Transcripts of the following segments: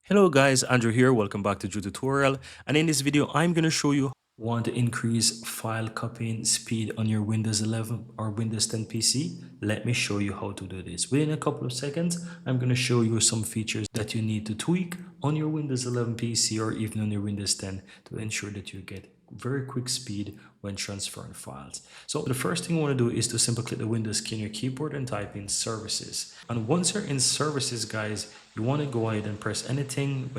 Hello guys, Andrew here. Welcome back to Drew Tutorial. And in this video, I'm going to show you want to increase file copying speed on your Windows 11 or Windows 10 PC. Let me show you how to do this. Within a couple of seconds, I'm going to show you some features that you need to tweak on your Windows 11 PC or even on your Windows 10 to ensure that you get very quick speed when transferring files. So the first thing you want to do is to simply click the Windows key on your keyboard and type in services. And once you're in services, guys, you want to go ahead and press any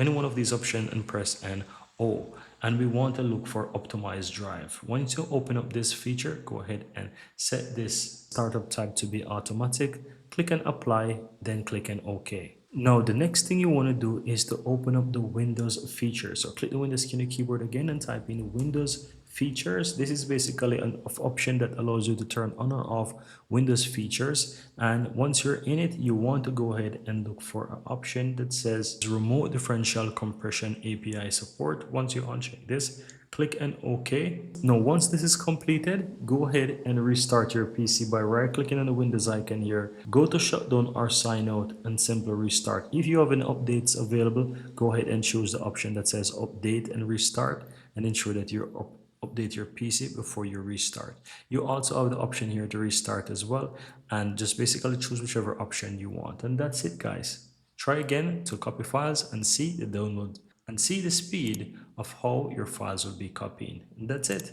one of these options and press an O. And we want to look for optimized drive. Once you open up this feature, go ahead and set this startup tab to be automatic. Click and apply, then click and OK. Now, the next thing you want to do is to open up the Windows features. So click the Windows key on your keyboard again and type in Windows features. This is basically an option that allows you to turn on or off Windows features. And once you're in it, you want to go ahead and look for an option that says remote differential compression API support. Once you uncheck this, click and OK. Now, once this is completed, go ahead and restart your PC by right clicking on the Windows icon here. Go to shutdown or sign out and simply restart. If you have any updates available, go ahead and choose the option that says update and restart and ensure that you update your PC before you restart. You also have the option here to restart as well, and just basically choose whichever option you want. And that's it, guys. Try again to copy files and see the download and see the speed of how your files will be copying. And that's it.